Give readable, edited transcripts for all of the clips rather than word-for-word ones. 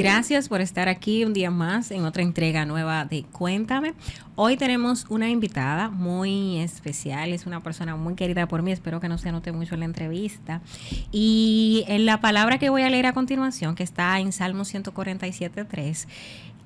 Gracias por estar aquí un día más en otra entrega nueva de Cuéntame. Hoy tenemos una invitada muy especial, es una persona muy querida por mí, espero que no se note mucho en la entrevista. Y en la palabra que voy a leer a continuación, que está en Salmo 147:3,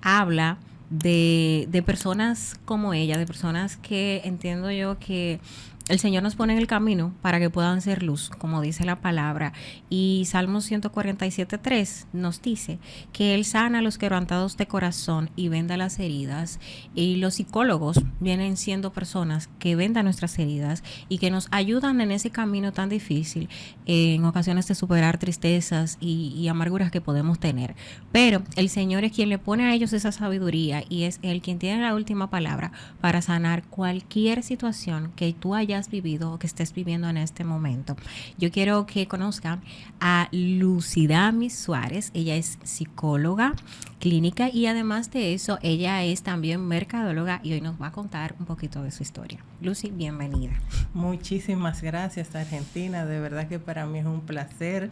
habla de personas como ella, de personas que entiendo yo que el Señor nos pone en el camino para que puedan ser luz, como dice la palabra. Y Salmo 147:3 nos dice que Él sana a los quebrantados de corazón y venda las heridas. Y los psicólogos vienen siendo personas que vendan nuestras heridas y que nos ayudan en ese camino tan difícil, en ocasiones de superar tristezas y amarguras que podemos tener. Pero el Señor es quien le pone a ellos esa sabiduría y es Él quien tiene la última palabra para sanar cualquier situación que tú hayas vivido o que estés viviendo en este momento. Yo quiero que conozcan a Lucidamis Suárez. Ella es psicóloga clínica y además de eso, ella es también mercadóloga y hoy nos va a contar un poquito de su historia. Lucy, bienvenida. Muchísimas gracias, Argentina. De verdad que para mí es un placer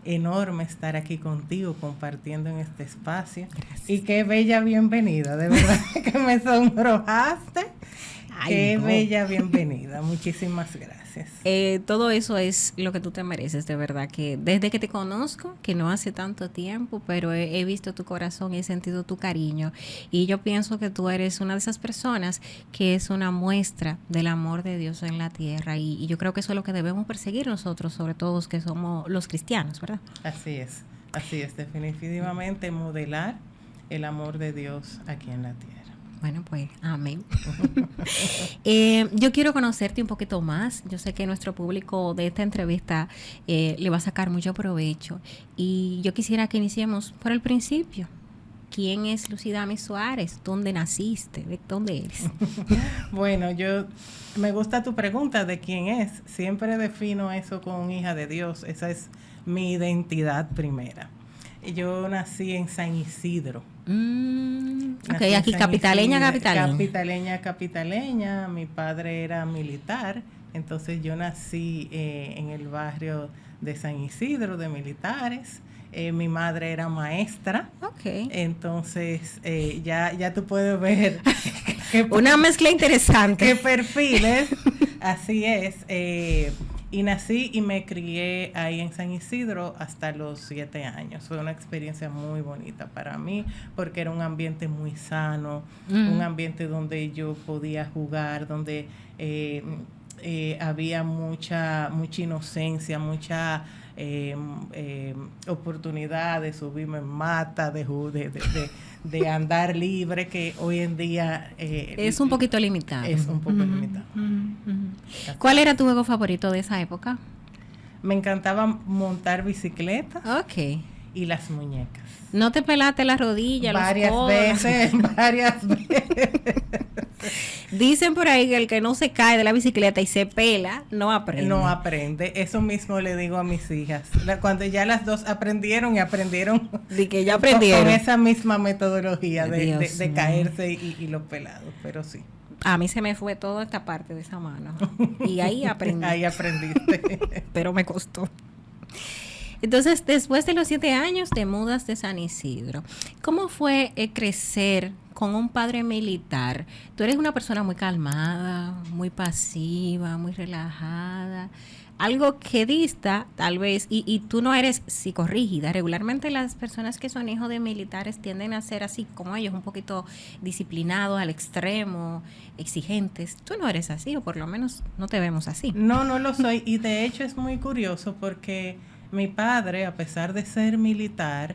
enorme estar aquí contigo compartiendo en este espacio. Gracias. Y qué bella bienvenida, de verdad que me sonrojaste. Ay, qué bella bienvenida, muchísimas gracias. Todo eso es lo que tú te mereces, de verdad, que desde que te conozco, que no hace tanto tiempo, pero he visto tu corazón y he sentido tu cariño y yo pienso que tú eres una de esas personas que es una muestra del amor de Dios en la tierra y yo creo que eso es lo que debemos perseguir nosotros, sobre todo los que somos los cristianos, ¿verdad? Así es, definitivamente modelar el amor de Dios aquí en la tierra. Bueno, pues, amén. Yo quiero conocerte un poquito más. Yo sé que nuestro público de esta entrevista le va a sacar mucho provecho. Y yo quisiera que iniciemos por el principio. ¿Quién es Lucidamis Suárez? ¿Dónde naciste? ¿De dónde eres? Bueno, me gusta tu pregunta de quién es. Siempre defino eso con hija de Dios. Esa es mi identidad primera. Yo nací en San Isidro. Ok, aquí capitaleña. Capitaleña. Mi padre era militar, entonces yo nací en el barrio de San Isidro de militares. Mi madre era maestra. Okay. Entonces ya tú puedes ver una mezcla interesante. ¿Qué perfiles? Así es. Y nací y me crié ahí en San Isidro hasta los 7 años. Fue una experiencia muy bonita para mí porque era un ambiente muy sano, un ambiente donde yo podía jugar, donde había mucha inocencia, mucha oportunidad de subirme en mata, de andar libre, que hoy en día es un poquito limitado. Es un poco limitado. ¿Cuál era tu juego favorito de esa época? Me encantaba montar bicicleta. Ok. Y las muñecas. ¿No te pelaste la rodilla? Varias veces. Dicen por ahí que el que no se cae de la bicicleta y se pela, no aprende. No aprende. Eso mismo le digo a mis hijas. Cuando ya las dos aprendieron. De que ya aprendieron. Con esa misma metodología de caerse y los pelados, pero sí. A mí se me fue toda esta parte de esa mano. Y ahí aprendí. Ahí aprendiste. Pero me costó. Entonces, después de los 7 años, te mudas de San Isidro. ¿Cómo fue crecer con un padre militar? Tú eres una persona muy calmada, muy pasiva, muy relajada. Algo que dista, tal vez, y tú no eres psicorrígida. Regularmente las personas que son hijos de militares tienden a ser así como ellos, un poquito disciplinados al extremo, exigentes. Tú no eres así, o por lo menos no te vemos así. No lo soy, y de hecho es muy curioso porque mi padre, a pesar de ser militar,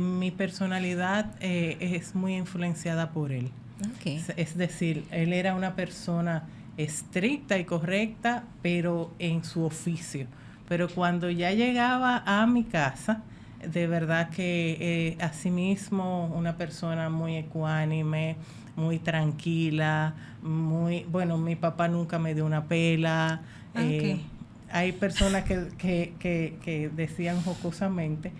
mi personalidad es muy influenciada por él. Okay. Es decir, él era una persona estricta y correcta, pero en su oficio. Pero cuando ya llegaba a mi casa, de verdad que asimismo una persona muy ecuánime, muy tranquila, mi papá nunca me dio una pela. Okay. Hay personas que decían jocosamente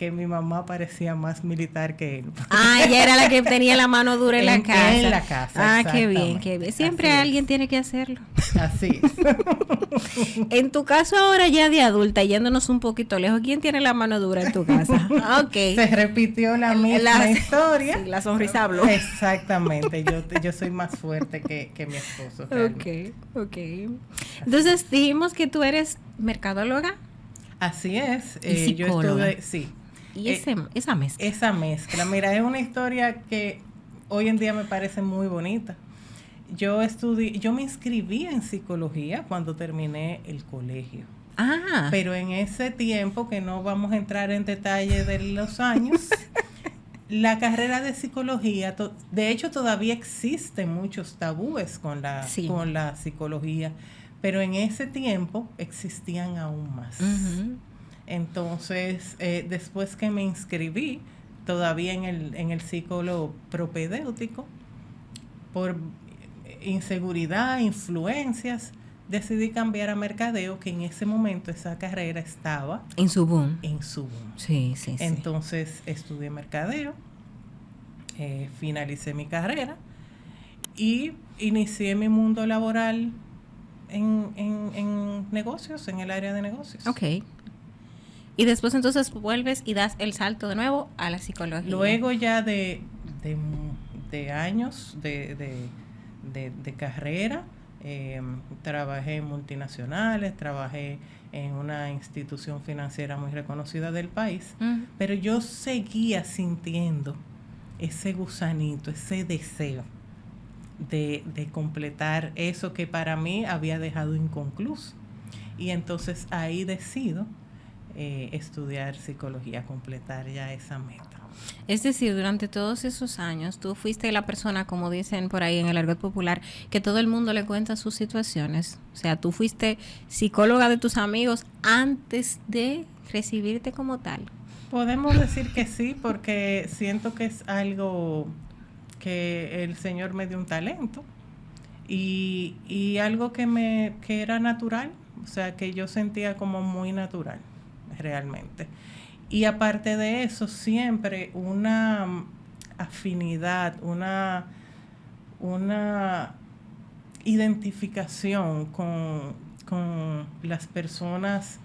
que mi mamá parecía más militar que él. Ah, ella era la que tenía la mano dura en la casa. En la casa. Ah, qué bien, qué bien. Siempre alguien tiene que hacerlo. Así es. En tu caso ahora ya de adulta, yéndonos un poquito lejos, ¿quién tiene la mano dura en tu casa? Okay. Se repitió la misma historia. Sí, la sonrisa habló. Exactamente. Yo soy más fuerte que mi esposo. Ok. Entonces dijimos que tú eres mercadóloga. Así es. Y yo estuve, sí. Y esa mezcla. Esa mezcla. Mira, es una historia que hoy en día me parece muy bonita. Yo me inscribí en psicología cuando terminé el colegio. Ah. Pero en ese tiempo, que no vamos a entrar en detalle de los años, la carrera de psicología, de hecho todavía existen muchos tabúes con la psicología, pero en ese tiempo existían aún más. Uh-huh. Entonces, después que me inscribí, todavía en el ciclo propedéutico, por inseguridad, influencias, decidí cambiar a mercadeo, que en ese momento esa carrera estaba en su boom. Sí. Entonces estudié mercadeo, finalicé mi carrera y inicié mi mundo laboral en negocios, en el área de negocios. Ok. Y después entonces vuelves y das el salto de nuevo a la psicología. Luego ya de años de carrera, trabajé en multinacionales, trabajé en una institución financiera muy reconocida del país, pero yo seguía sintiendo ese gusanito, ese deseo de completar eso que para mí había dejado inconcluso. Y entonces ahí decido estudiar psicología, completar ya esa meta. Es decir, durante todos esos años, tú fuiste la persona, como dicen por ahí en el argot popular, que todo el mundo le cuenta sus situaciones. O sea, tú fuiste psicóloga de tus amigos antes de recibirte como tal. Podemos decir que sí, porque siento que es algo que el Señor me dio un talento y algo que era natural, o sea, que yo sentía como muy natural, realmente. Y aparte de eso, siempre una afinidad, una identificación con las personas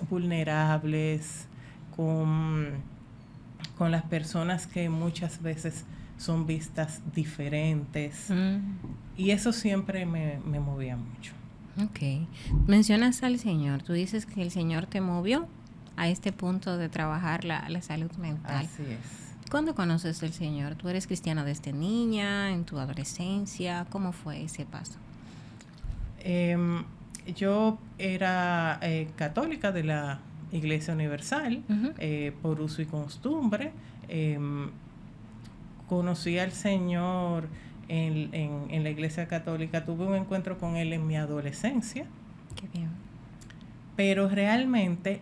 vulnerables, con las personas que muchas veces son vistas diferentes. Y eso siempre me movía mucho. Ok. Mencionas al Señor. Tú dices que el Señor te movió a este punto de trabajar la salud mental. Así es. ¿Cuándo conoces al Señor? ¿Tú eres cristiana desde niña, en tu adolescencia? ¿Cómo fue ese paso? Yo era católica de la Iglesia Universal, por uso y costumbre. Conocí al Señor en la Iglesia Católica. Tuve un encuentro con Él en mi adolescencia. Qué bien. Pero realmente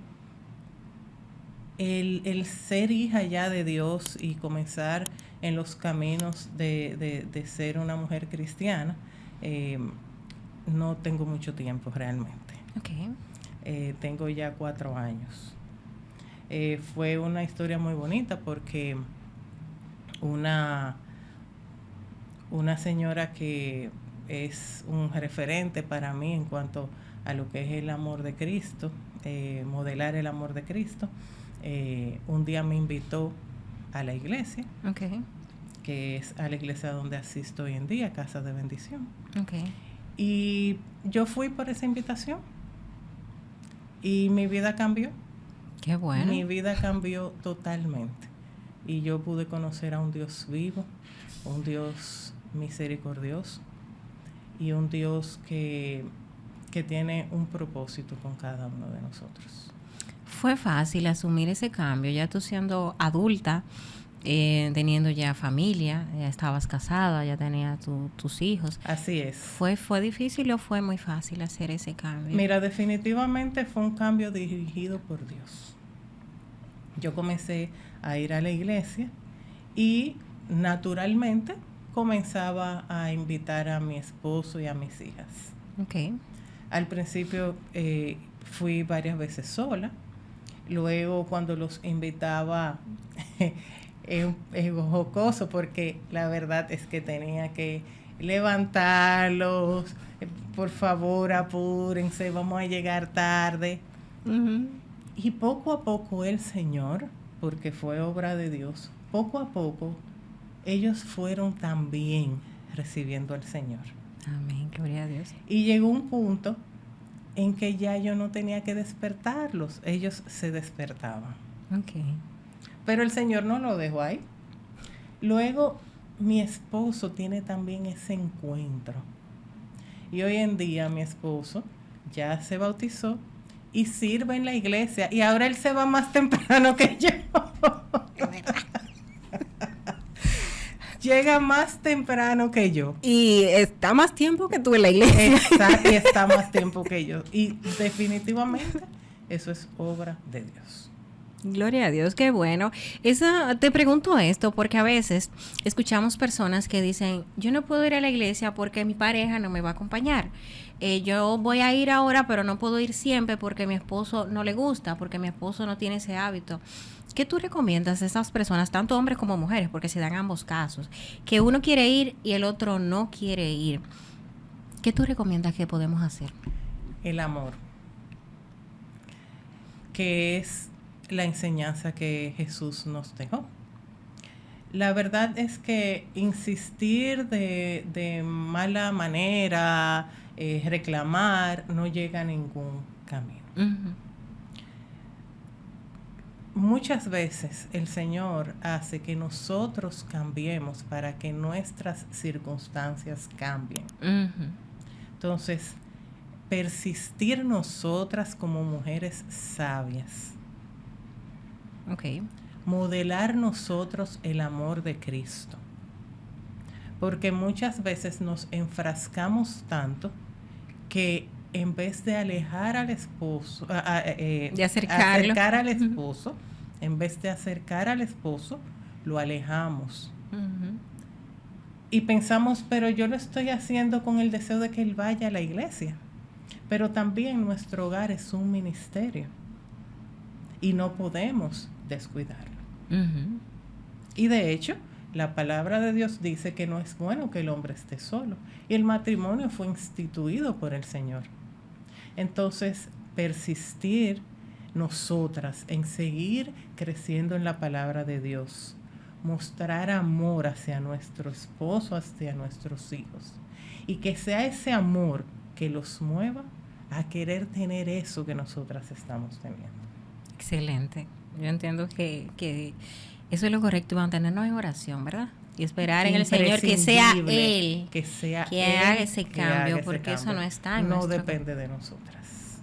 el ser hija ya de Dios y comenzar en los caminos de ser una mujer cristiana, no tengo mucho tiempo realmente. Okay. Tengo ya 4 años. Fue una historia muy bonita porque una señora que es un referente para mí en cuanto a lo que es el amor de Cristo, modelar el amor de Cristo, un día me invitó a la iglesia, que es a la iglesia donde asisto hoy en día, Casa de Bendición. Y yo fui por esa invitación y mi vida cambió. Qué bueno. Mi vida cambió totalmente y yo pude conocer a un Dios vivo, un Dios misericordioso y un Dios que tiene un propósito con cada uno de nosotros. ¿Fue fácil asumir ese cambio? Ya tú siendo adulta, teniendo ya familia, ya estabas casada, ya tenías tus hijos. Así es. ¿Fue difícil o fue muy fácil hacer ese cambio? Mira, definitivamente fue un cambio dirigido por Dios. Yo comencé a ir a la iglesia y naturalmente comenzaba a invitar a mi esposo y a mis hijas. Okay. Al principio fui varias veces sola. Luego cuando los invitaba, es jocoso porque la verdad es que tenía que levantarlos, por favor apúrense, vamos a llegar tarde. Ujú. Y poco a poco el Señor, porque fue obra de Dios, poco a poco ellos fueron también recibiendo al Señor. Amén, gloria a Dios. Y llegó un punto en que ya yo no tenía que despertarlos, ellos se despertaban. Ok. Pero el Señor no lo dejó ahí. Luego mi esposo tiene también ese encuentro. Y hoy en día mi esposo ya se bautizó y sirve en la iglesia. Y ahora él se va más temprano que yo. Llega más temprano que yo. Y está más tiempo que tú en la iglesia. Exacto, y está más tiempo que yo. Y definitivamente eso es obra de Dios. Gloria a Dios, qué bueno. Te pregunto esto porque a veces escuchamos personas que dicen, yo no puedo ir a la iglesia porque mi pareja no me va a acompañar. Yo voy a ir ahora, pero no puedo ir siempre porque a mi esposo no le gusta, porque mi esposo no tiene ese hábito. ¿Qué tú recomiendas a esas personas, tanto hombres como mujeres, porque se dan ambos casos, que uno quiere ir y el otro no quiere ir? ¿Qué tú recomiendas que podemos hacer? El amor, que es la enseñanza que Jesús nos dejó. La verdad es que insistir de mala manera, reclamar, no llega a ningún camino. Uh-huh. Muchas veces el Señor hace que nosotros cambiemos para que nuestras circunstancias cambien. Uh-huh. Entonces, persistir nosotras como mujeres sabias. Okay. Modelar nosotros el amor de Cristo. Porque muchas veces nos enfrascamos tanto que en vez de alejar al esposo, de acercar al esposo, en vez de acercar al esposo, lo alejamos. Uh-huh. Y pensamos, pero yo lo estoy haciendo con el deseo de que él vaya a la iglesia. Pero también nuestro hogar es un ministerio. Y no podemos descuidarlo. Uh-huh. Y de hecho, la palabra de Dios dice que no es bueno que el hombre esté solo. Y el matrimonio fue instituido por el Señor. Entonces, persistir nosotras en seguir creciendo en la palabra de Dios, mostrar amor hacia nuestro esposo, hacia nuestros hijos, y que sea ese amor que los mueva a querer tener eso que nosotras estamos teniendo. Excelente. Yo entiendo que eso es lo correcto, y mantenernos en oración, ¿verdad? Y esperar en el Señor que sea Él que haga ese cambio, porque eso no está en nuestro... No depende de nosotras.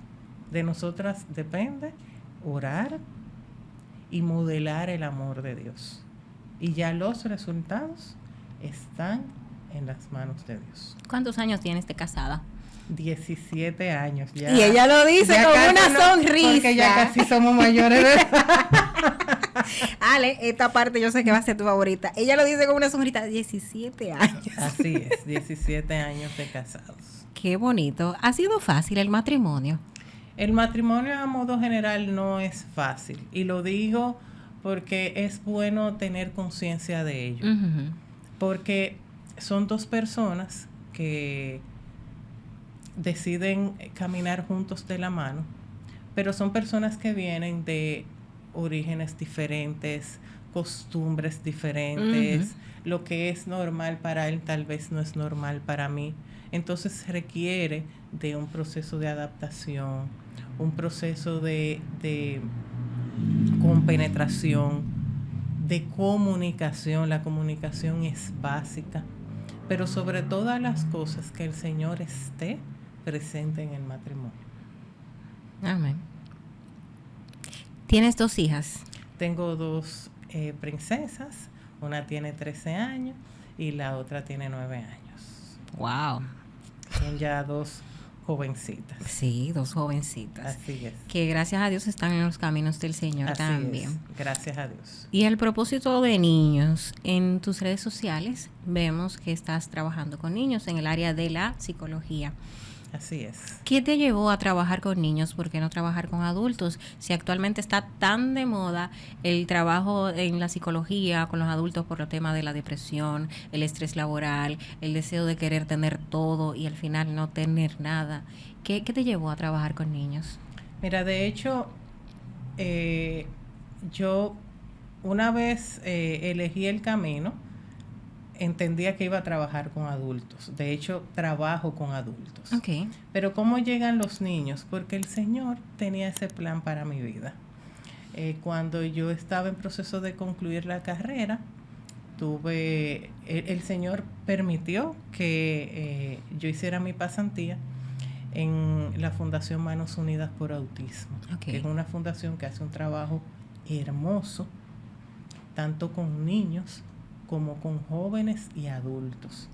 De nosotras depende orar y modelar el amor de Dios. Y ya los resultados están en las manos de Dios. ¿Cuántos años tienes de casada? 17 años ya. Y ella lo dice con una sonrisa. Porque ya casi somos mayores de edad. Ale, esta parte yo sé que va a ser tu favorita. Ella lo dice con una sonrisa, 17 años. Así es, 17 años de casados. Qué bonito. ¿Ha sido fácil el matrimonio? El matrimonio a modo general no es fácil. Y lo digo porque es bueno tener conciencia de ello. Uh-huh. Porque son dos personas que deciden caminar juntos de la mano, pero son personas que vienen de orígenes diferentes, costumbres diferentes. Uh-huh. Lo que es normal para él tal vez no es normal para mí. Entonces requiere de un proceso de adaptación, un proceso de compenetración, de comunicación. La comunicación es básica, pero sobre todas las cosas que el Señor esté presente en el matrimonio. Amén. ¿Tienes 2 hijas? Tengo 2 princesas. Una tiene 13 años y la otra tiene 9 años. Wow. Son ya 2 jovencitas. Sí, 2 jovencitas. Así es. Que gracias a Dios están en los caminos del Señor. Así también. Es. Gracias a Dios. Y el propósito de niños, en tus redes sociales vemos que estás trabajando con niños en el área de la psicología. Así es. ¿Qué te llevó a trabajar con niños? ¿Por qué no trabajar con adultos? Si actualmente está tan de moda el trabajo en la psicología con los adultos por el tema de la depresión, el estrés laboral, el deseo de querer tener todo y al final no tener nada. ¿Qué te llevó a trabajar con niños? Mira, de hecho, yo una vez elegí el camino, entendía que iba a trabajar con adultos. De hecho, trabajo con adultos. Okay. Pero ¿cómo llegan los niños? Porque el Señor tenía ese plan para mi vida. Cuando yo estaba en proceso de concluir la carrera, el Señor permitió que yo hiciera mi pasantía en la Fundación Manos Unidas por Autismo, que es una fundación que hace un trabajo hermoso, tanto con niños como con jóvenes y adultos.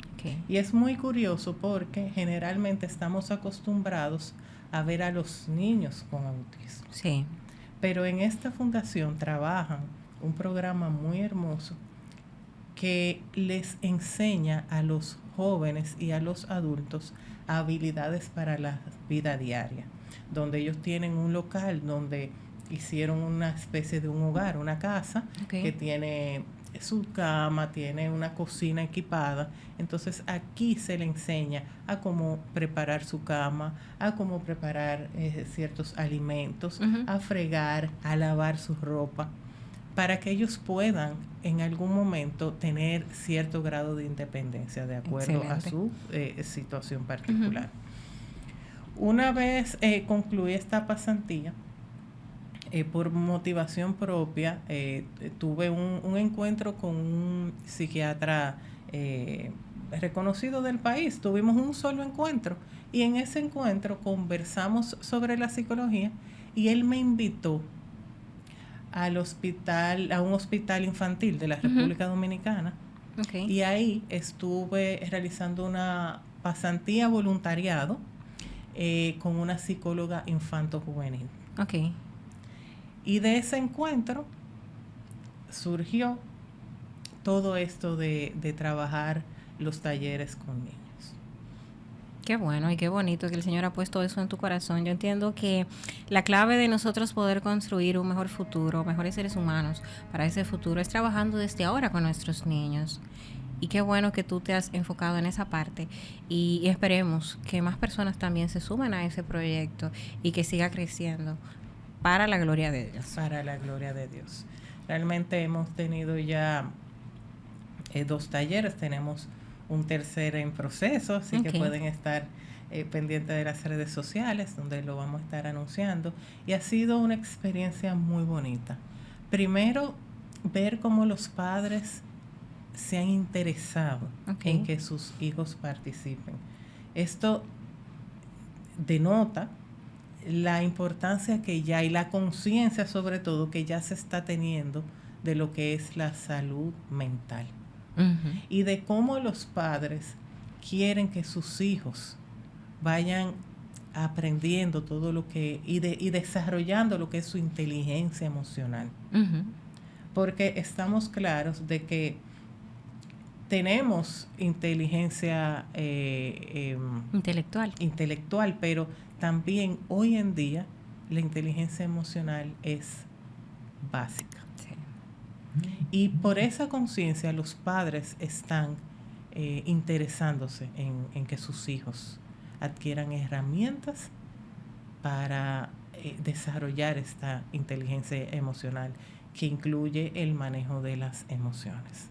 Y es muy curioso porque generalmente estamos acostumbrados a ver a los niños con autismo. Sí. Pero en esta fundación trabajan un programa muy hermoso que les enseña a los jóvenes y a los adultos habilidades para la vida diaria, donde ellos tienen un local donde hicieron una especie de un hogar, una casa, que tiene su cama, tiene una cocina equipada. Entonces aquí se le enseña a cómo preparar su cama, a cómo preparar ciertos alimentos, a fregar, a lavar su ropa, para que ellos puedan en algún momento tener cierto grado de independencia de acuerdo a su situación particular. Una vez concluí esta pasantía, por motivación propia, tuve un encuentro con un psiquiatra reconocido del país. Tuvimos un solo encuentro y en ese encuentro conversamos sobre la psicología y él me invitó a un hospital infantil de la República Dominicana. Y ahí estuve realizando una pasantía voluntariado con una psicóloga infanto-juvenil. Y de ese encuentro surgió todo esto de trabajar los talleres con niños. Qué bueno y qué bonito que el Señor ha puesto eso en tu corazón. Yo entiendo que la clave de nosotros poder construir un mejor futuro, mejores seres humanos para ese futuro, es trabajando desde ahora con nuestros niños. Y qué bueno que tú te has enfocado en esa parte y esperemos que más personas también se sumen a ese proyecto y que siga creciendo para la gloria de Dios. Para la gloria de Dios. Realmente hemos tenido ya 2 talleres, tenemos un tercero en proceso, así que pueden estar pendientes de las redes sociales donde lo vamos a estar anunciando. Y ha sido una experiencia muy bonita. Primero, ver cómo los padres se han interesado en que sus hijos participen. Esto denota la importancia que ya y la conciencia sobre todo que ya se está teniendo de lo que es la salud mental. Y de cómo los padres quieren que sus hijos vayan aprendiendo todo lo que y desarrollando lo que es su inteligencia emocional. Porque estamos claros de que tenemos inteligencia intelectual, pero también hoy en día la inteligencia emocional es básica. Y por esa conciencia los padres están interesándose en que sus hijos adquieran herramientas para desarrollar esta inteligencia emocional que incluye el manejo de las emociones.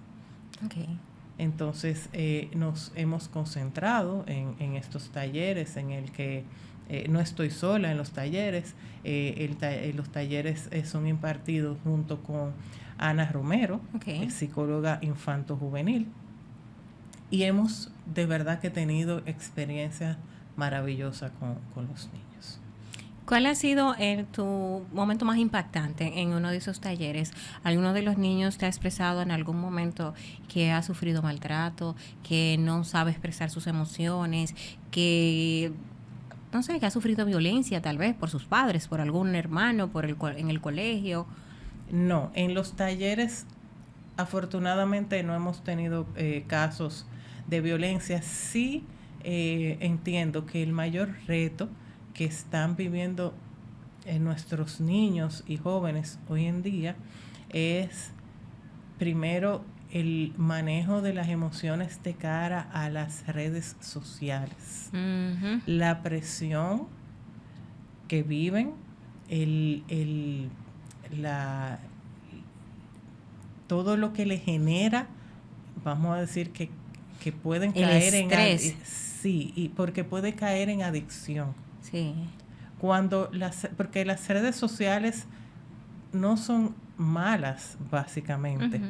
Entonces nos hemos concentrado en estos talleres en el que no estoy sola en los talleres. Los talleres son impartidos junto con Ana Romero, psicóloga infanto-juvenil. Y hemos de verdad que tenido experiencias maravillosas con los niños. ¿Cuál ha sido tu momento más impactante en uno de esos talleres? ¿Alguno de los niños te ha expresado en algún momento que ha sufrido maltrato, que no sabe expresar sus emociones, que no sé, que ha sufrido violencia tal vez por sus padres, por algún hermano, en el colegio? No, en los talleres afortunadamente no hemos tenido casos de violencia. Sí entiendo que el mayor reto que están viviendo nuestros niños y jóvenes hoy en día es primero el manejo de las emociones de cara a las redes sociales, la presión que viven, todo lo que le genera, vamos a decir que pueden caer estrés. sí, y porque puede caer en adicción. Sí. Porque las redes sociales no son malas, básicamente.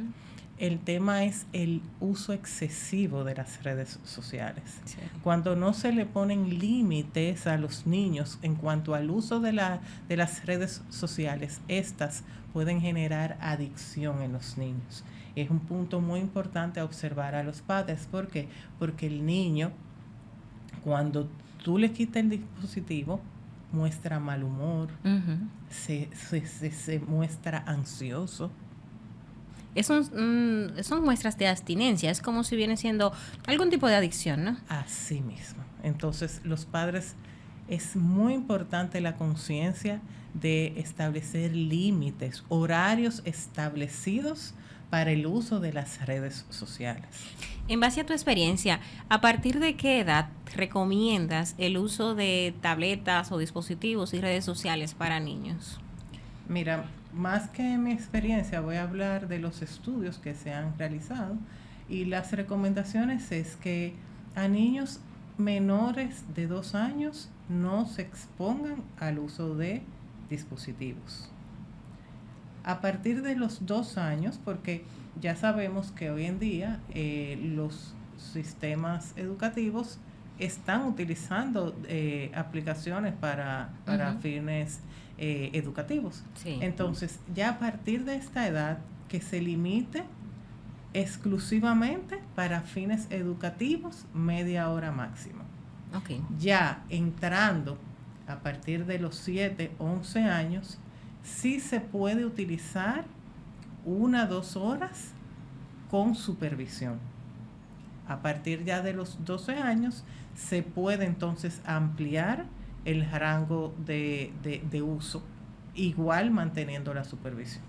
El tema es el uso excesivo de las redes sociales. Sí. Cuando no se le ponen límites a los niños en cuanto al uso de las redes sociales, estas pueden generar adicción en los niños. Es un punto muy importante a observar a los padres. ¿Por qué? Porque el niño, cuando tú le quitas el dispositivo, muestra mal humor, se muestra ansioso. Son muestras de abstinencia, es como si viene siendo algún tipo de adicción, ¿no? Así mismo. Entonces, los padres, es muy importante la conciencia de establecer límites, horarios establecidos para el uso de las redes sociales. En base a tu experiencia, ¿a partir de qué edad recomiendas el uso de tabletas o dispositivos y redes sociales para niños? Mira, más que mi experiencia, voy a hablar de los estudios que se han realizado, y las recomendaciones es que a niños menores de 2 años no se expongan al uso de dispositivos. A partir de los 2 años, porque ya sabemos que hoy en día los sistemas educativos están utilizando aplicaciones para fines educativos. Sí. Entonces, ya a partir de esta edad, que se limite exclusivamente para fines educativos, media hora máximo. Okay. Ya entrando a partir de los 7, 11 años, sí se puede utilizar 1 a 2 horas con supervisión. A partir ya de los 12 años se puede entonces ampliar el rango de uso, igual manteniendo la supervisión.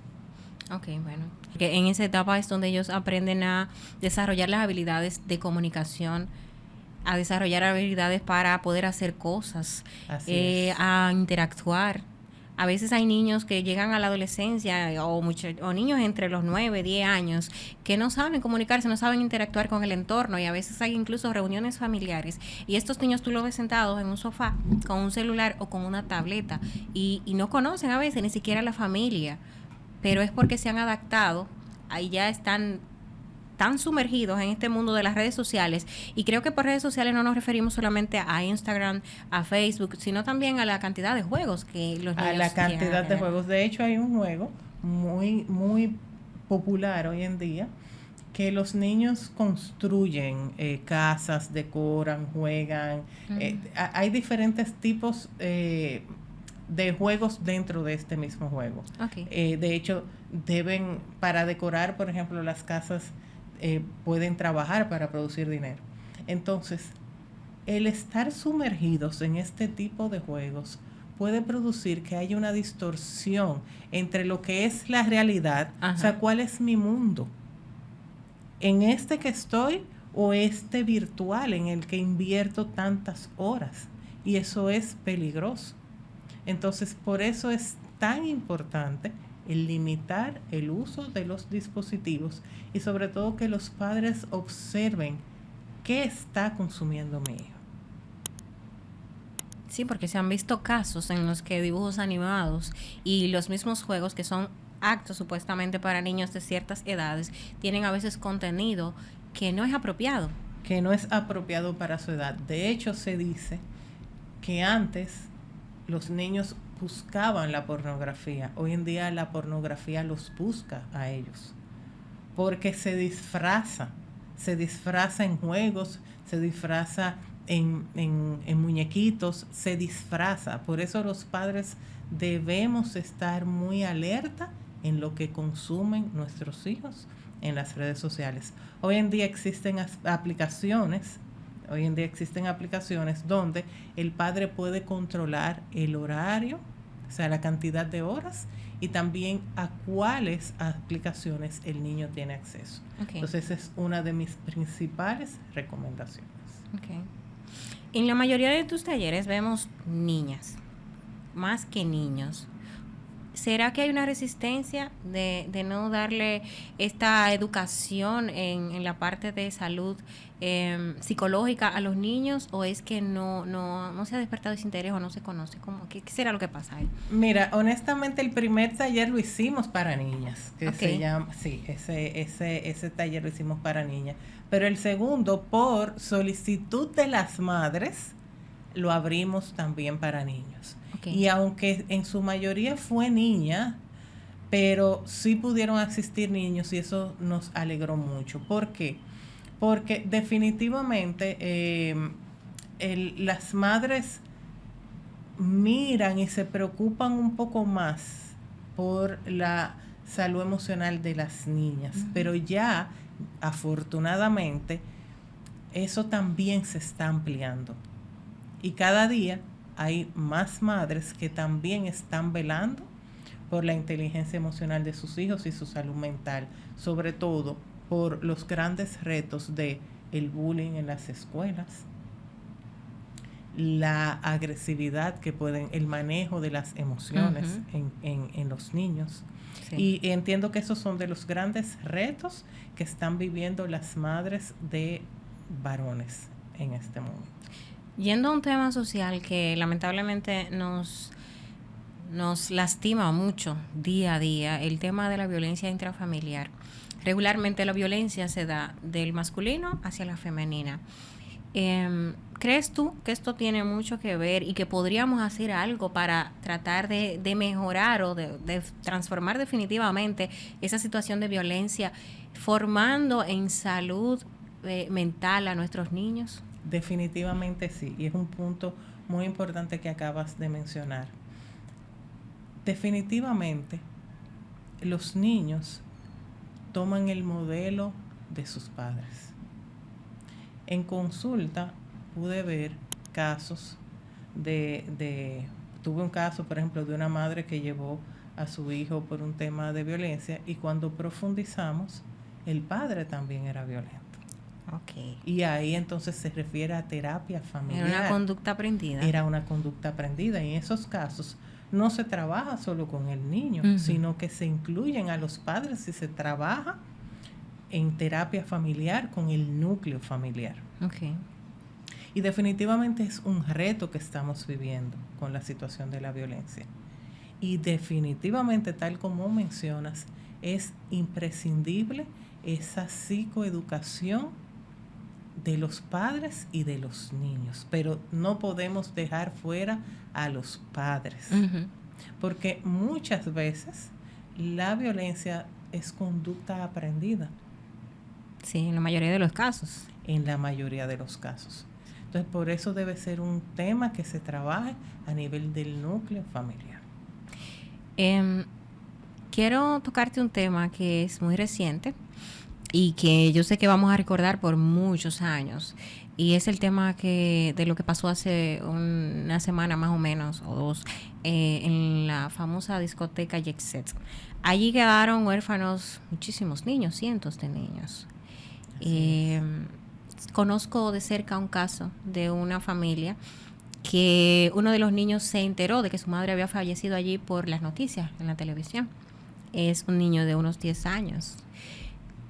Ok, bueno. Que en esa etapa es donde ellos aprenden a desarrollar las habilidades de comunicación, a desarrollar habilidades para poder hacer cosas, a interactuar. A veces hay niños que llegan a la adolescencia o niños entre los 9, 10 años que no saben comunicarse, no saben interactuar con el entorno, y a veces hay incluso reuniones familiares y estos niños tú los ves sentados en un sofá con un celular o con una tableta y no conocen a veces ni siquiera la familia, pero es porque se han adaptado, ahí ya están tan sumergidos en este mundo de las redes sociales, y creo que por redes sociales no nos referimos solamente a Instagram, a Facebook, sino también a la cantidad de juegos que los niños a la cantidad de juegos. De hecho, hay un juego muy, muy popular hoy en día que los niños construyen casas, decoran, juegan. Hay diferentes tipos de juegos dentro de este mismo juego. Okay. De hecho, para decorar, por ejemplo, las casas, pueden trabajar para producir dinero. Entonces, el estar sumergidos en este tipo de juegos puede producir que haya una distorsión entre lo que es la realidad. Ajá. O sea, ¿cuál es mi mundo? ¿En este que estoy o este virtual en el que invierto tantas horas? Y eso es peligroso. Entonces, por eso es tan importante el limitar el uso de los dispositivos, y sobre todo que los padres observen qué está consumiendo mi hijo. Sí, porque se han visto casos en los que dibujos animados y los mismos juegos, que son actos supuestamente para niños de ciertas edades, tienen a veces contenido que no es apropiado. Que no es apropiado para su edad. De hecho, se dice que antes los niños buscaban la pornografía. Hoy en día la pornografía los busca a ellos, porque se disfraza en juegos, se disfraza en muñequitos, se disfraza. Por eso los padres debemos estar muy alerta en lo que consumen nuestros hijos en las redes sociales. Hoy en día existen aplicaciones Hoy en día existen aplicaciones donde el padre puede controlar el horario, o sea, la cantidad de horas y también a cuáles aplicaciones el niño tiene acceso. Okay. Entonces, esa es una de mis principales recomendaciones. Okay. En la mayoría de tus talleres vemos niñas, más que niños. ¿Será que hay una resistencia de no darle esta educación en la parte de salud psicológica a los niños, o es que no se ha despertado ese interés o no se conoce? ¿Qué será lo que pasa ahí? Mira, honestamente el primer taller lo hicimos para niñas, que se llama, sí, ese taller lo hicimos para niñas, pero el segundo, por solicitud de las madres, lo abrimos también para niños. Okay. Y aunque en su mayoría fue niña, pero sí pudieron asistir niños y eso nos alegró mucho. ¿Por qué? Porque definitivamente las madres miran y se preocupan un poco más por la salud emocional de las niñas, pero ya afortunadamente eso también se está ampliando. Y cada día hay más madres que también están velando por la inteligencia emocional de sus hijos y su salud mental, sobre todo por los grandes retos de el bullying en las escuelas, la agresividad que pueden, el manejo de las emociones en los niños. Sí. Y entiendo que esos son de los grandes retos que están viviendo las madres de varones en este momento. Yendo a un tema social que lamentablemente nos lastima mucho día a día, el tema de la violencia intrafamiliar. Regularmente la violencia se da del masculino hacia la femenina. ¿Crees tú que esto tiene mucho que ver y que podríamos hacer algo para tratar de mejorar o de transformar definitivamente esa situación de violencia, formando en salud mental a nuestros niños? Definitivamente sí, y es un punto muy importante que acabas de mencionar. Definitivamente los niños toman el modelo de sus padres. En consulta pude ver casos tuve un caso, por ejemplo, de una madre que llevó a su hijo por un tema de violencia y cuando profundizamos, el padre también era violento. Okay. Y ahí entonces se refiere a terapia familiar. Era una conducta aprendida. Era una conducta aprendida y en esos casos no se trabaja solo con el niño, sino que se incluyen a los padres y se trabaja en terapia familiar con el núcleo familiar. Okay. Y definitivamente es un reto que estamos viviendo con la situación de la violencia. Y definitivamente, tal como mencionas, es imprescindible esa psicoeducación de los padres y de los niños, pero no podemos dejar fuera a los padres, porque muchas veces la violencia es conducta aprendida. Sí, en la mayoría de los casos. En la mayoría de los casos. Entonces, por eso debe ser un tema que se trabaje a nivel del núcleo familiar. Quiero tocarte un tema que es muy reciente y que yo sé que vamos a recordar por muchos años, y es el tema de lo que pasó hace una semana más o menos o dos en la famosa discoteca Jet Set. Allí quedaron huérfanos muchísimos niños, cientos de niños. Conozco de cerca un caso de una familia que uno de los niños se enteró de que su madre había fallecido allí por las noticias en la televisión. Es un niño de unos 10 años.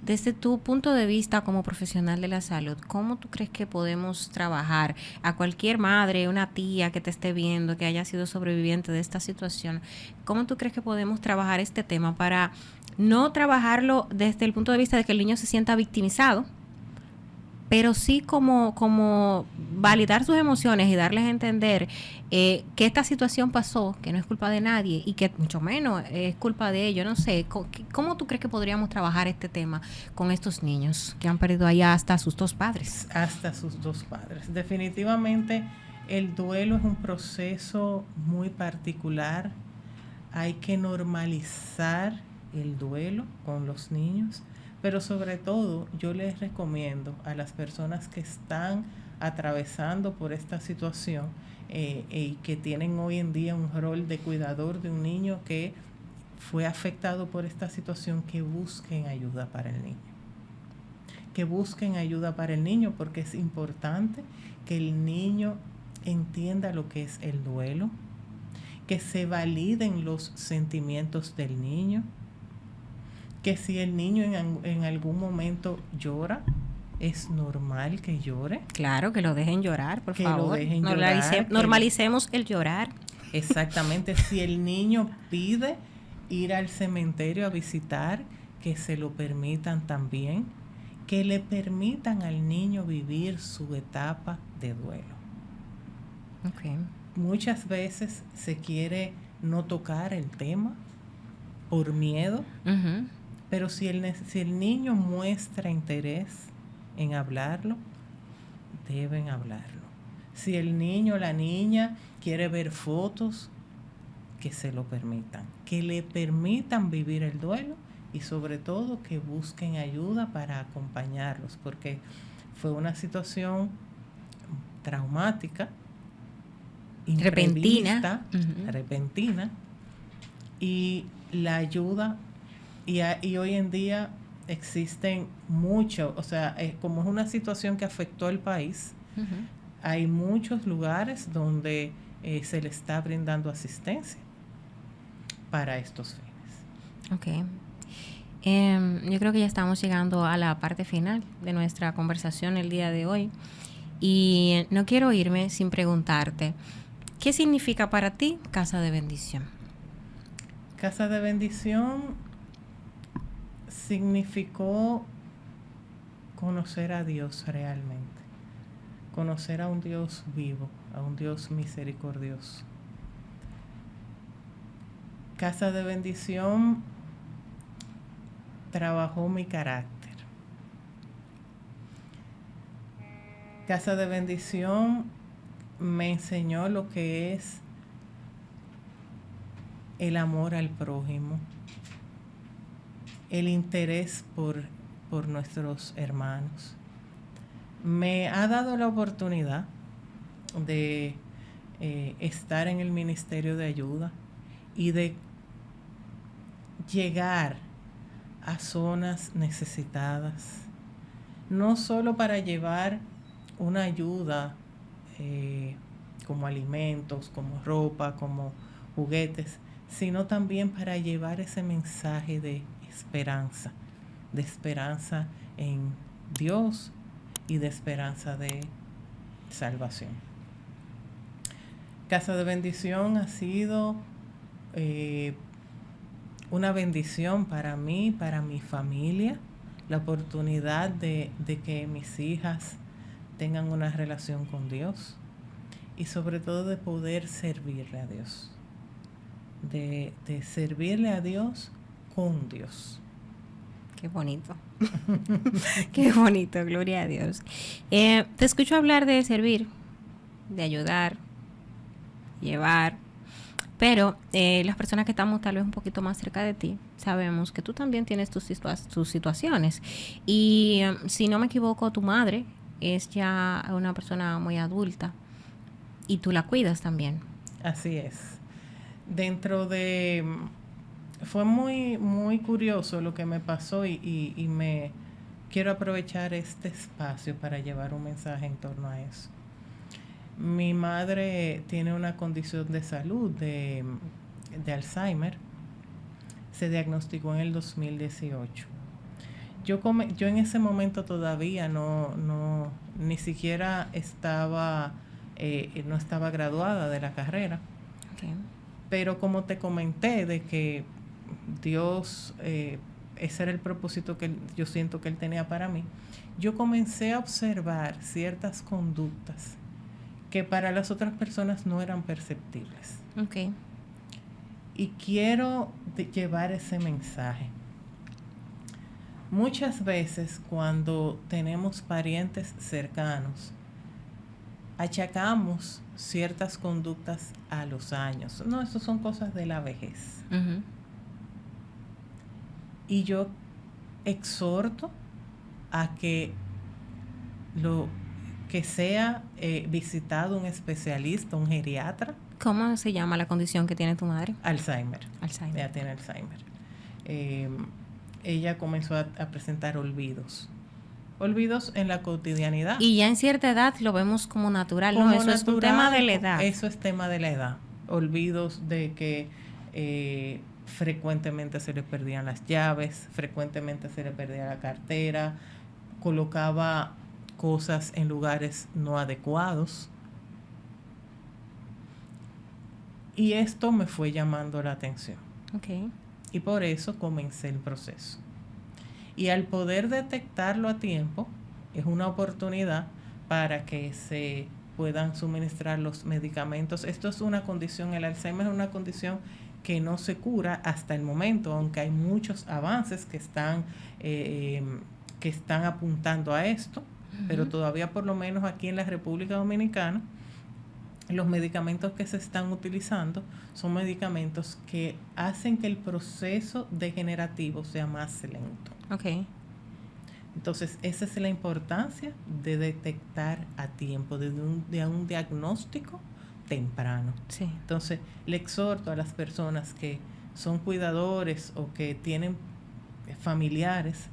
Desde tu punto de vista como profesional de la salud, ¿cómo tú crees que podemos trabajar a cualquier madre, una tía que te esté viendo, que haya sido sobreviviente de esta situación? ¿Cómo tú crees que podemos trabajar este tema para no trabajarlo desde el punto de vista de que el niño se sienta victimizado, pero sí como validar sus emociones y darles a entender que esta situación pasó, que no es culpa de nadie y que mucho menos es culpa de ellos? No sé, ¿cómo tú crees que podríamos trabajar este tema con estos niños que han perdido allá hasta sus dos padres? Hasta sus dos padres. Definitivamente el duelo es un proceso muy particular. Hay que normalizar el duelo con los niños. Pero sobre todo, yo les recomiendo a las personas que están atravesando por esta situación y que tienen hoy en día un rol de cuidador de un niño que fue afectado por esta situación, que busquen ayuda para el niño. Que busquen ayuda para el niño, porque es importante que el niño entienda lo que es el duelo, que se validen los sentimientos del niño, que si el niño en algún momento llora, es normal que llore. Claro, que lo dejen llorar, por que favor. Lo dejen llorar, normalicemos el llorar. Exactamente. Si el niño pide ir al cementerio a visitar, que se lo permitan también, que le permitan al niño vivir su etapa de duelo. Okay. Muchas veces se quiere no tocar el tema por miedo, pero si el niño muestra interés en hablarlo, deben hablarlo. Si el niño o la niña quiere ver fotos, que se lo permitan, que le permitan vivir el duelo y sobre todo que busquen ayuda para acompañarlos, porque fue una situación traumática, repentina, y la ayuda, y hoy en día existen muchos, o sea, como es una situación que afectó al país, hay muchos lugares donde se le está brindando asistencia para estos fines. Okay. Yo creo que ya estamos llegando a la parte final de nuestra conversación el día de hoy y no quiero irme sin preguntarte, ¿qué significa para ti Casa de Bendición? Casa de Bendición significó conocer a Dios realmente, conocer a un Dios vivo, a un Dios misericordioso. Casa de Bendición trabajó mi carácter. Casa de Bendición me enseñó lo que es el amor al prójimo, el interés por nuestros hermanos. Me ha dado la oportunidad de estar en el Ministerio de Ayuda y de llegar a zonas necesitadas, no solo para llevar una ayuda como alimentos, como ropa, como juguetes, sino también para llevar ese mensaje de esperanza en Dios y de esperanza de salvación. Casa de Bendición ha sido una bendición para mí, para mi familia, la oportunidad de que mis hijas tengan una relación con Dios y sobre todo de poder servirle a Dios, de servirle a Dios con Dios. Qué bonito. Qué bonito, gloria a Dios. Te escucho hablar de servir, de ayudar, llevar, pero las personas que estamos tal vez un poquito más cerca de ti, sabemos que tú también tienes tus situaciones. Y si no me equivoco, tu madre es ya una persona muy adulta y tú la cuidas también. Así es. Fue muy, muy curioso lo que me pasó y me quiero aprovechar este espacio para llevar un mensaje en torno a eso. Mi madre tiene una condición de salud de Alzheimer. Se diagnosticó en el 2018. Yo en ese momento todavía ni siquiera estaba no estaba graduada de la carrera. Okay. Pero como te comenté de que Dios, ese era el propósito que yo siento que Él tenía para mí, yo comencé a observar ciertas conductas que para las otras personas no eran perceptibles. Okay. Y quiero llevar ese mensaje. Muchas veces cuando tenemos parientes cercanos, achacamos ciertas conductas a los años. No, eso son cosas de la vejez. Uh-huh. Y yo exhorto a que que sea visitado un especialista, un geriatra. ¿Cómo se llama la condición que tiene tu madre? Alzheimer. Alzheimer. Ella tiene Alzheimer. Ella comenzó a presentar olvidos en la cotidianidad. Y ya en cierta edad lo vemos como natural, ¿no? Eso es un tema de la edad. Eso es tema de la edad. Olvidos de que frecuentemente se le perdían las llaves, frecuentemente se le perdía la cartera, colocaba cosas en lugares no adecuados. Y esto me fue llamando la atención. Okay. Y por eso comencé el proceso. Y al poder detectarlo a tiempo, es una oportunidad para que se puedan suministrar los medicamentos. Esto es una condición, el Alzheimer es una condición que no se cura hasta el momento, aunque hay muchos avances que están apuntando a esto, uh-huh. Pero todavía por lo menos aquí en la República Dominicana, los medicamentos que se están utilizando son medicamentos que hacen que el proceso degenerativo sea más lento. Okay. Entonces, esa es la importancia de detectar a tiempo, de un diagnóstico temprano. Sí. Entonces, le exhorto a las personas que son cuidadores o que tienen familiares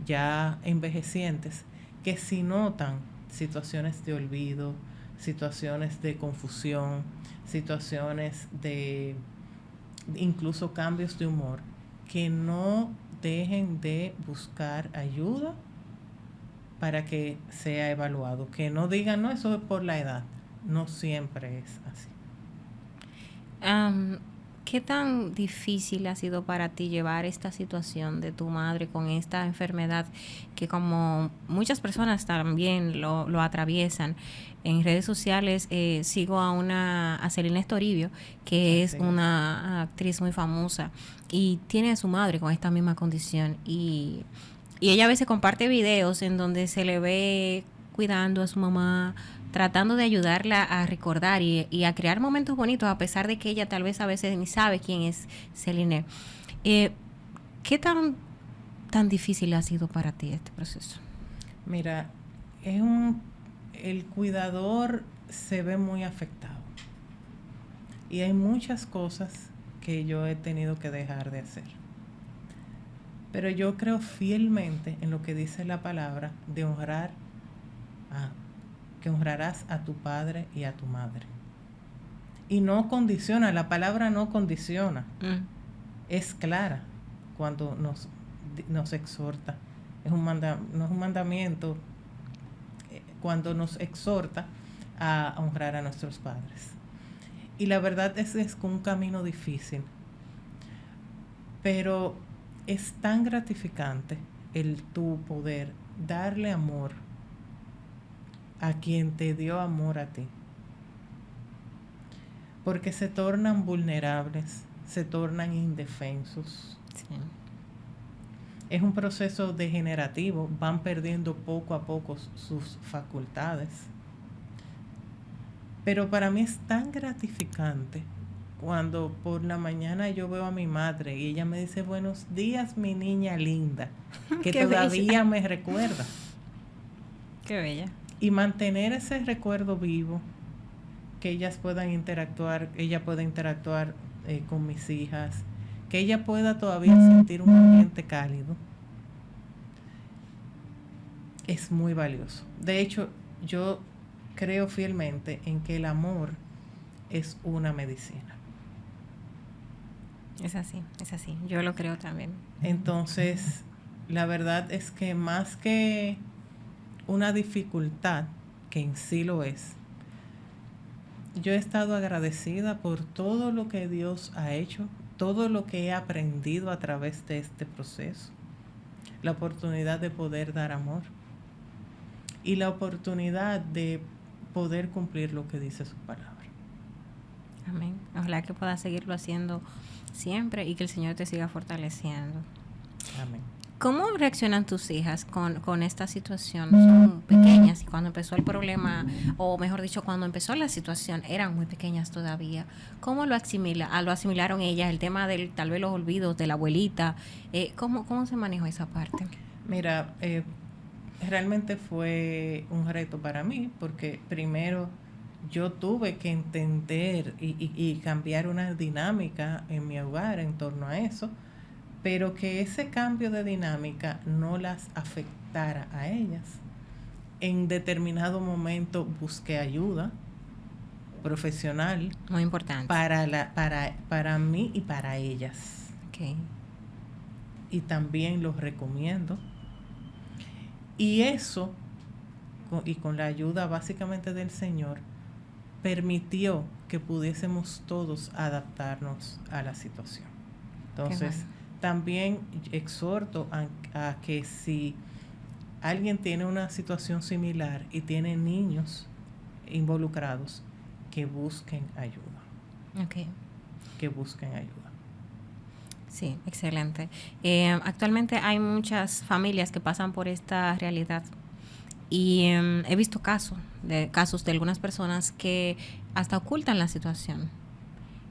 ya envejecientes, que si notan situaciones de olvido, situaciones de confusión, situaciones de incluso cambios de humor, que no dejen de buscar ayuda para que sea evaluado, que no digan, no, eso es por la edad, no siempre es así. ¿Qué tan difícil ha sido para ti llevar esta situación de tu madre con esta enfermedad que, como muchas personas también lo atraviesan? En redes sociales sigo a Celina Estoribio, que es una actriz muy famosa y tiene a su madre con esta misma condición, y ella a veces comparte videos en donde se le ve cuidando a su mamá, tratando de ayudarla a recordar y a crear momentos bonitos, a pesar de que ella tal vez a veces ni sabe quién es Celine. ¿Qué tan difícil ha sido para ti este proceso? Mira, el cuidador se ve muy afectado y hay muchas cosas que yo he tenido que dejar de hacer. Pero yo creo fielmente en lo que dice la palabra de que honrarás a tu padre y a tu madre. Y no condiciona, la palabra no condiciona. Es clara cuando nos exhorta. No es un mandamiento cuando nos exhorta a honrar a nuestros padres. Y la verdad es un camino difícil, pero es tan gratificante el tu poder darle amor a quien te dio amor a ti, porque se tornan vulnerables, se tornan indefensos. Sí. Es un proceso degenerativo, van perdiendo poco a poco sus facultades. Pero para mí es tan gratificante cuando por la mañana yo veo a mi madre y ella me dice, buenos días, mi niña linda, que todavía bella. Me recuerda. Qué bella. Y mantener ese recuerdo vivo, que ellas puedan interactuar, ella pueda interactuar con mis hijas, que ella pueda todavía sentir un ambiente cálido, es muy valioso. De hecho, yo creo fielmente en que el amor es una medicina. Es así. Yo lo creo también. Entonces, la verdad es que más que una dificultad, que en sí lo es, yo he estado agradecida por todo lo que Dios ha hecho, todo lo que he aprendido a través de este proceso, la oportunidad de poder dar amor y la oportunidad de poder cumplir lo que dice su palabra. Amén. Ojalá que puedas seguirlo haciendo siempre y que el Señor te siga fortaleciendo. Amén. ¿Cómo reaccionan tus hijas con esta situación? Son pequeñas y cuando empezó el problema, o mejor dicho, cuando empezó la situación, eran muy pequeñas todavía. ¿Cómo lo asimilaron ellas? El tema del tal vez los olvidos de la abuelita. ¿Cómo se manejó esa parte? Mira, realmente fue un reto para mí, porque primero yo tuve que entender y cambiar una dinámica en mi hogar en torno a eso, pero que ese cambio de dinámica no las afectara a ellas. En determinado momento busqué ayuda profesional. Muy importante. Para mí y para ellas. Okay. Y también los recomiendo. Y eso, y con la ayuda básicamente del Señor, permitió que pudiésemos todos adaptarnos a la situación. Entonces, también exhorto a que si alguien tiene una situación similar y tiene niños involucrados, que busquen ayuda. Okay. Que busquen ayuda. Sí, excelente. Actualmente hay muchas familias que pasan por esta realidad y he visto casos de algunas personas que hasta ocultan la situación.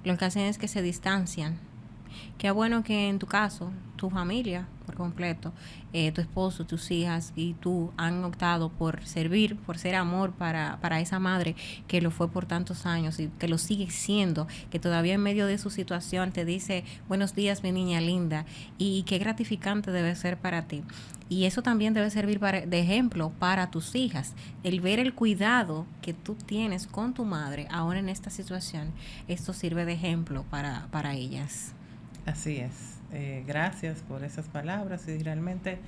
Lo que hacen es que se distancian. Qué bueno que en tu caso, tu familia por completo, tu esposo, tus hijas y tú han optado por servir, por ser amor para esa madre que lo fue por tantos años y que lo sigue siendo, que todavía en medio de su situación te dice buenos días mi niña linda, y qué gratificante debe ser para ti. Y eso también debe servir de ejemplo para tus hijas. El ver el cuidado que tú tienes con tu madre ahora en esta situación, esto sirve de ejemplo para ellas. Así es. Gracias por esas palabras y realmente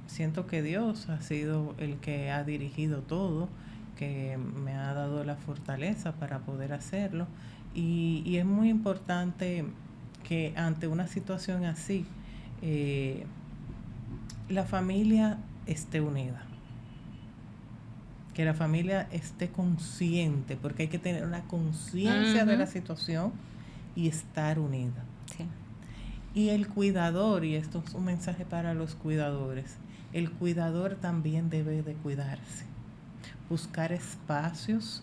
siento que Dios ha sido el que ha dirigido todo, que me ha dado la fortaleza para poder hacerlo y es muy importante que ante una situación así la familia esté unida, que la familia esté consciente, porque hay que tener una conciencia de la situación y estar unida. Sí. Y el cuidador, y esto es un mensaje para los cuidadores, el cuidador también debe de cuidarse, buscar espacios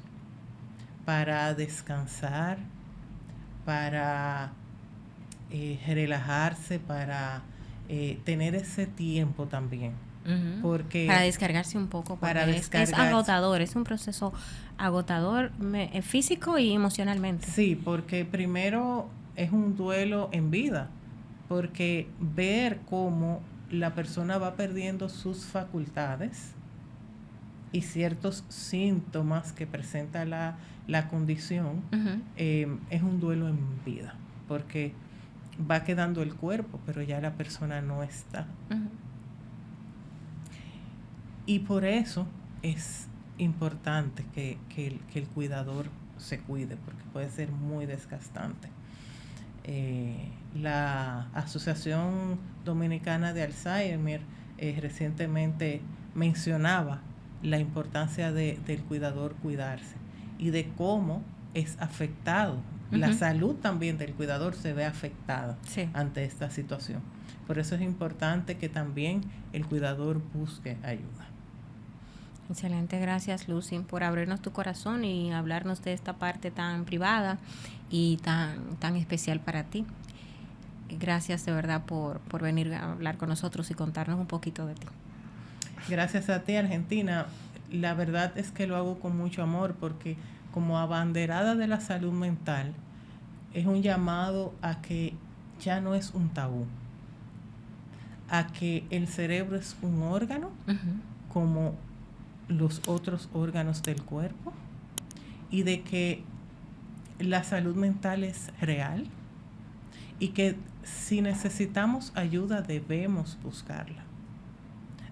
para descansar, para relajarse, para tener ese tiempo también. Porque para descargarse un poco, es agotador, es un proceso agotador físico y emocionalmente. Sí, porque primero es un duelo en vida, porque ver cómo la persona va perdiendo sus facultades y ciertos síntomas que presenta la condición, es un duelo en vida, porque va quedando el cuerpo, pero ya la persona no está. Y por eso es importante que el cuidador se cuide, porque puede ser muy desgastante. La Asociación Dominicana de Alzheimer recientemente mencionaba la importancia del cuidador cuidarse y de cómo es afectado. La salud también del cuidador se ve afectada ante esta situación. Por eso es importante que también el cuidador busque ayuda. Excelente, gracias Lucy por abrirnos tu corazón y hablarnos de esta parte tan privada y tan especial para ti. Gracias de verdad por venir a hablar con nosotros y contarnos un poquito de ti. Gracias a ti, Argentina. La verdad es que lo hago con mucho amor porque como abanderada de la salud mental es un llamado a que ya no es un tabú, a que el cerebro es un órgano como los otros órganos del cuerpo y de que la salud mental es real y que si necesitamos ayuda debemos buscarla,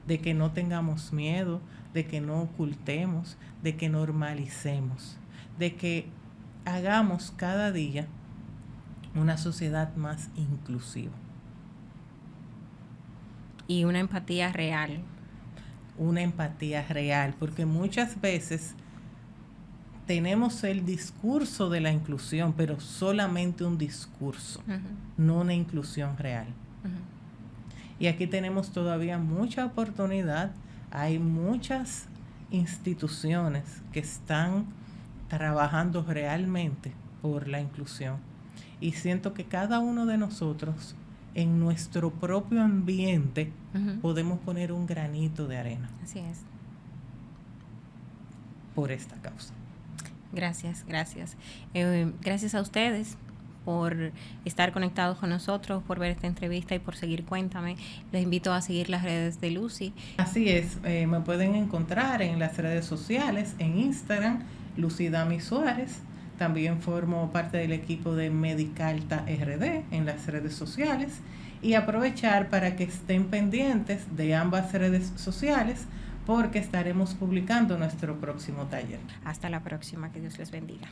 de que no tengamos miedo, de que no ocultemos, de que normalicemos, de que hagamos cada día una sociedad más inclusiva. Y una empatía real. Una empatía real, porque muchas veces tenemos el discurso de la inclusión, pero solamente un discurso, no una inclusión real. Y aquí tenemos todavía mucha oportunidad. Hay muchas instituciones que están trabajando realmente por la inclusión. Y siento que cada uno de nosotros en nuestro propio ambiente podemos poner un granito de arena. Así es. Por esta causa. Gracias. Gracias a ustedes por estar conectados con nosotros, por ver esta entrevista y por seguir Cuéntame. Les invito a seguir las redes de Lucy. Así es, me pueden encontrar en las redes sociales, en Instagram, Lucy Dami Suárez. También formo parte del equipo de Medicalta RD en las redes sociales. Y aprovechar para que estén pendientes de ambas redes sociales, porque estaremos publicando nuestro próximo taller. Hasta la próxima, que Dios les bendiga.